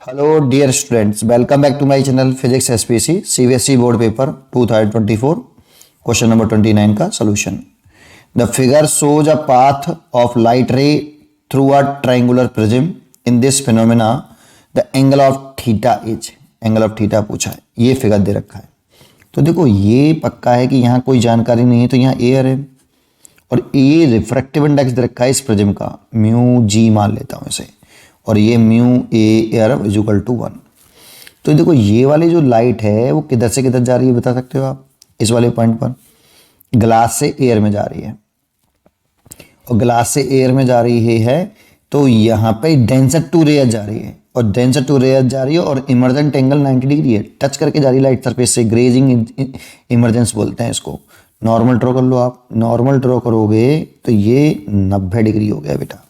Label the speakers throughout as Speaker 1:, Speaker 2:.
Speaker 1: Hello dear students, welcome back to my channel physics SPC CBSE board paper 2024 question number 29 का solution. The figure shows a path of light ray through a triangular prism in this phenomena the angle of theta is. Angle of theta पूछा है, ये figure दे रखा है। तो देखो ये पक्का है कि यहाँ कोई जानकारी नहीं है, तो यहाँ एयर है और ये रिफ्रैक्टिव इंडेक्स दे रखा है इस प्रिज्म का, म्यू जी मान लेता हूँ इसे, और ये mu a air equal to 1। तो देखो ये वाली जो लाइट है वो किधर से किधर जा रही है बता सकते हो आप? इस वाले पॉइंट पर ग्लास से एयर में जा रही है, और ग्लास से एयर में जा रही है तो यहाँ पे डेंसर टू रेयर जा रही है, और डेंसर टू रेयर जा रही है और इमर्जेंट एंगल 90 डिग्री है, टच करके जा रही है लाइट सरफेस से, ग्रेजिंग इमरजेंस बोलते हैं इसको। नॉर्मल ड्रॉ कर लो आप, नॉर्मल ड्रॉ करोगे तो ये 90 डिग्री हो गया बेटा।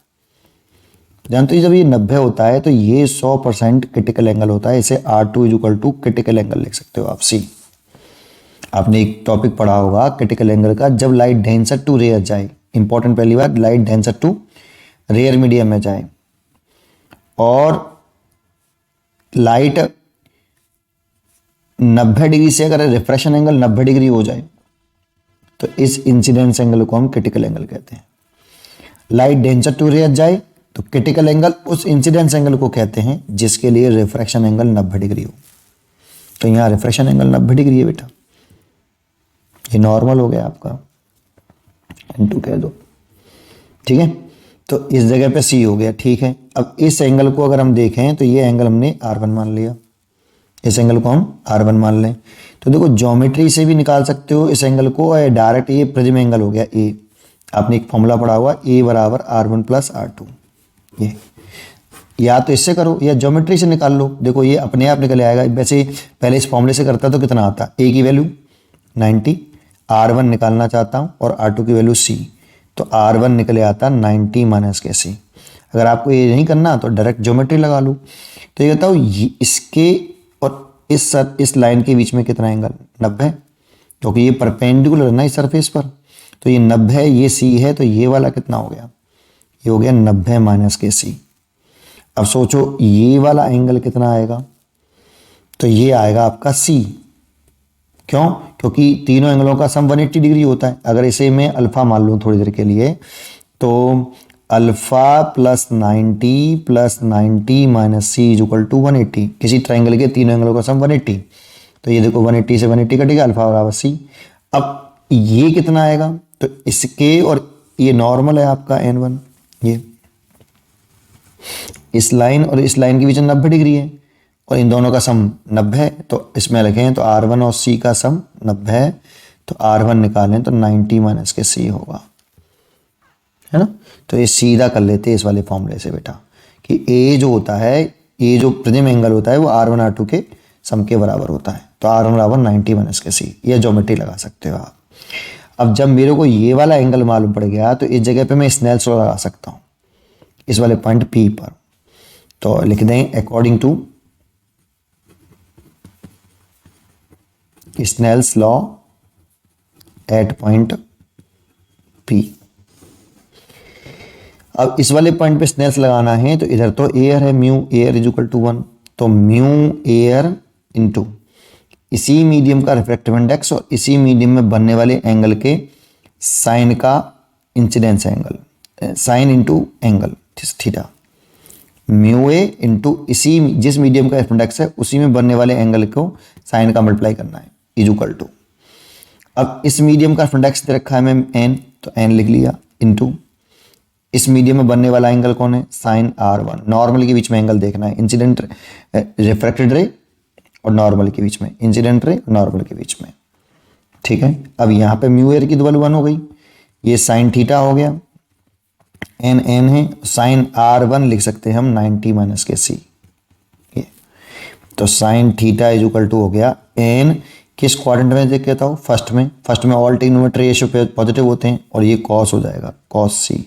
Speaker 1: जानते हो जब ये 90 होता है तो ये 100% क्रिटिकल एंगल होता है, इसे R2 equal to critical angle लिख सकते हो आप। सी आपने एक टॉपिक पढ़ा होगा क्रिटिकल एंगल का, जब लाइट डेंसर टू रेयर जाए, इंपॉर्टेंट पहली बात, light denser to rare medium में जाए और लाइट 90 डिग्री से अगर रिफ्रैक्शन एंगल 90 डिग्री हो जाए तो इस इंसिडेंस एंगल को हम क्रिटिकल एंगल कहते हैं। लाइट डेंसर टू रेयर जाए तो क्रिटिकल एंगल उस इंसिडेंस एंगल को कहते हैं जिसके लिए रिफ्रैक्शन एंगल 90 डिग्री हो। तो यहाँ रिफ्रैक्शन एंगल 90 डिग्री है बेटा, ये नॉर्मल हो गया आपका, N2 कह दो, ठीक है। तो इस जगह पे C हो गया, ठीक है। अब इस एंगल को अगर हम देखें तो ये एंगल हमने R1 मान लिया, इस एंगल को हम R1 मान लें। तो देखो ज्योमेट्री से भी निकाल सकते हो इस एंगल को, और डायरेक्ट ये प्रिज्म एंगल हो गया A। आपने एक फॉर्मूला पढ़ा हुआ A बराबर R1 प्लस R2, ये या तो इससे करो या ज्योमेट्री से निकाल लो। देखो ये अपने आप निकल आएगा। वैसे पहले इस फॉर्मूले से करता तो कितना आता, A की वैल्यू 90, R1 निकालना चाहता हूँ और R2 की वैल्यू C, तो R1 निकले आता 90 माइनस के C। अगर आपको ये नहीं करना तो डायरेक्ट ज्योमेट्री लगा लो। तो ये बताओ इसके और इस लाइन के बीच में कितना एंगल, 90, क्योंकि ये परपेंडिकुलर है ना इस सरफेस पर। तो ये 90, ये C है, तो ये वाला कितना हो गया, ये हो गया 90 माइनस के C। अब सोचो ये वाला एंगल कितना आएगा, तो ये आएगा आपका C। क्यों? क्योंकि तीनों एंगलों का सम 180 डिग्री होता है। अगर इसे मैं अल्फा मान लूँ थोड़ी देर के लिए, तो alpha plus 90 minus C equal to 180। किसी ट्राइंगल के तीनों एंगलों का सम 180, तो ये देखो 180 से 180 कटेगा, अल्फा बराबर C। अब ये कितना आएगा, तो इसके और ये नॉर्मल है आपका N1, ये इस लाइन और इस लाइन के बीच में 90 डिग्री है और इन दोनों का सम 90 है, तो इसमें लिखें तो R1 और C का सम 90 है, तो R1 निकालें तो 90 माइनस के C होगा, है ना। तो ये सीधा कर लेते हैं इस वाले फॉर्मूले से बेटा, कि A जो होता है, ये जो प्रिज्म एंगल होता है वो R1 R2 के सम के बराबर होता है, तो R1 बराबर 90 माइनस के C। यह ज्योमेट्री लगा सकते हो आप। अब जब मेरे को ये वाला एंगल मालूम पड़ गया तो इस जगह पे मैं स्नेल्स लॉ लगा सकता हूँ इस वाले पॉइंट P पर। तो लिख दें according to Snell's law at point P। अब इस वाले पॉइंट पे स्नेल्स लगाना है तो इधर तो एयर है, mu air is equal to 1, तो म्यू एयर इंटू इसी मीडियम का रिफ्रैक्टिव इंडेक्स और इसी मीडियम में बनने वाले एंगल के साइन का incidence angle, sine into angle theta, mu a into इसी जिस मीडियम का इंडेक्स है उसी में बनने वाले एंगल को साइन का मल्टीप्लाई करना है, इज इक्वल टू। अब इस मीडियम का इंडेक्स दे रखा है मैं n, तो n लिख लिया, इंटू इस मीडियम में बनने वाला एंगल कौन है, साइन R1। नॉर्मल के बीच में एंगल देखना है, इंसिडेंट रिफ्रैक्टेड रे और नॉर्मल के बीच में, इंसिडेंट रे नॉर्मल के बीच में, ठीक है। अब यहाँ पे म्यू एयर की वैल्यू 1 हो गई, ये साइन थीटा हो गया, n है, साइन R1 लिख सकते हैं हम 90 माइनस के C, ये तो sine theta is equal to हो गया n, किस क्वाड्रेंट में देख कहता हूँ, फर्स्ट में ऑल ट्रिग्नोमेट्री रेशियो पॉजिटिव होते हैं, और ये कॉस हो जाएगा, कॉस C।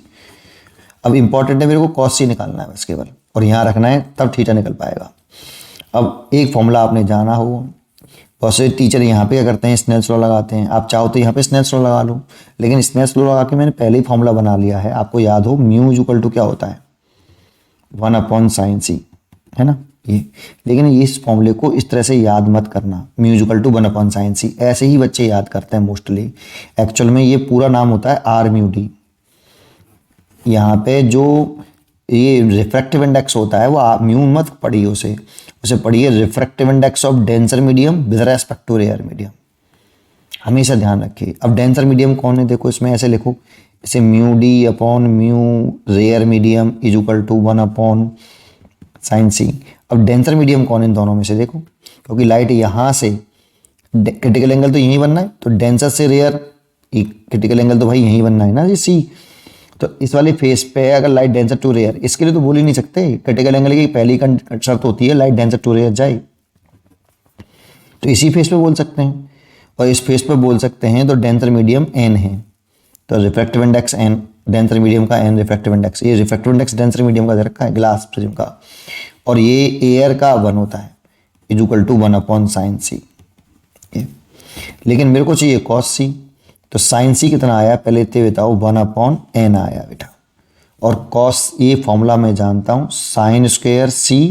Speaker 1: अब इंपॉर्टेंट है मेरे को कॉस C निकालना है बस केवल, और यहाँ रखना है, तब थीटा निकल पाएगा। अब एक फॉर्मूला आपने जाना हो, बहुत से टीचर यहाँ पे क्या करते हैं, स्नेल्स लॉ लगाते हैं। आप चाहो तो यहाँ पे स्नेल्स लॉ लगा लो, लेकिन स्नेल्स लॉ लगा के मैंने पहले ही फॉर्मूला बना लिया है। आपको याद हो म्यू इक्वल टू क्या होता है, 1 अपॉन साइन C, है ना। ये। लेकिन इस फॉर्मूले को इस तरह से याद मत करना, म्यूजिकल टू 1/sin c, ऐसे ही बच्चे याद करते हैं मोस्टली। एक्चुअल में ये पूरा नाम होता है आर म्यू डी। यहाँ पे जो ये रिफ्रैक्टिव इंडेक्स होता है वो आप म्यू मत पढ़िए, उसे पढ़िए refractive index of denser medium with respect to rare medium, हमेशा ध्यान रखिए। अब डेंसर मीडियम कौन है, देखो इसमें ऐसे लिखो, इसे mu D upon mu rare medium is equal to 1/sin c। अब डेंसर मीडियम कौन है इन दोनों में से, देखो क्योंकि लाइट यहाँ से क्रिटिकल एंगल तो यहीं बनना है, तो डेंसर से रेयर क्रिटिकल एंगल तो भाई यहीं बनना है ना जी सी। तो इस वाले फेस पे है अगर लाइट डेंसर टू रेयर, इसके लिए तो बोल ही नहीं सकते, क्रिटिकल एंगल की पहली शर्त होती है लाइट डेंसर टू रेयर जाए, तो इसी फेस पे बोल सकते हैं। और इस फेस पे बोल सकते हैं तो डेंसर मीडियम एन है, तो refractive index n, denser medium का एन रिफ्रैक्टिव इंडेक्स, ये रिफ्रैक्टिव इंडेक्स डेंसर मीडियम का दे रखा है ग्लास प्रिज्म का, और ये एयर का 1 होता है is equal to 1/sin c। लेकिन मेरे को चाहिए cos c, तो sin c कितना आया पहले इतने बताओ, 1/n आया बेटा। और cos, ये फॉर्मूला मैं जानता हूँ, sine square c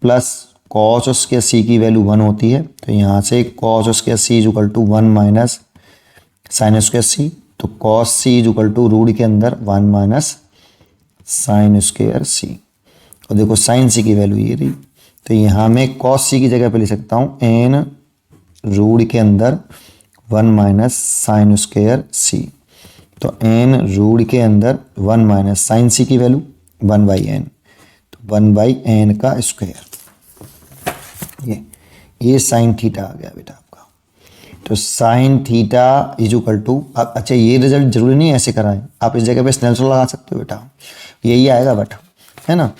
Speaker 1: plus cos square c की वैल्यू 1 होती है, तो यहाँ से cos square c is equal to 1 minus sine square c, तो cos c is equal to root के अंदर 1 माइनस साइन स्क्वायर c। और देखो साइन c की वैल्यू ये रही, तो यहाँ मैं cos c की जगह पे लिख सकता हूँ n रूट के अंदर 1 माइनस साइन स्क्वायर c, तो n रूट के अंदर 1 माइनस साइन c की वैल्यू 1/n, तो 1/n का स्क्वायर, ये साइन थीटा आ गया बेटा आपका। तो sine theta is equal to, अच्छा ये रिजल्ट जरूरी नहीं ऐसे कराएं, आप इस जगह पे स्नेल्स लगा सकते हो बेटा, यही आएगा बेटा, है ना।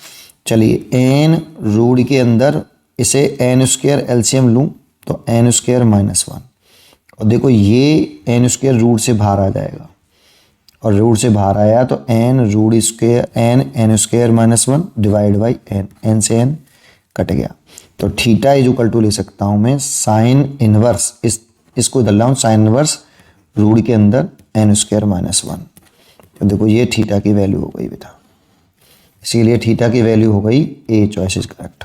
Speaker 1: चलिए n रूट के अंदर इसे n स्क्वायर एलसीएम लूँ तो n स्क्वायर माइनस 1, और देखो ये n स्क्वायर रूट से बाहर आ जाएगा, और रूट से बाहर आया तो n root square n square minus 1 divide by n से n कट गया, तो थीटा इज इक्वल टू ले सकता हूँ मैं साइन इनवर्स, इसको इधर लाऊं साइन इनवर्स रूट के अंदर n स्क्वायर माइनस 1, तो देखो ये थीटा की वैल्यू हो गई बेटा, इसीलिए थीटा की वैल्यू हो गई ए, चॉइस इज करेक्ट।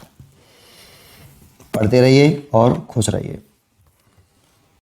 Speaker 1: पढ़ते रहिए और खुश रहिए।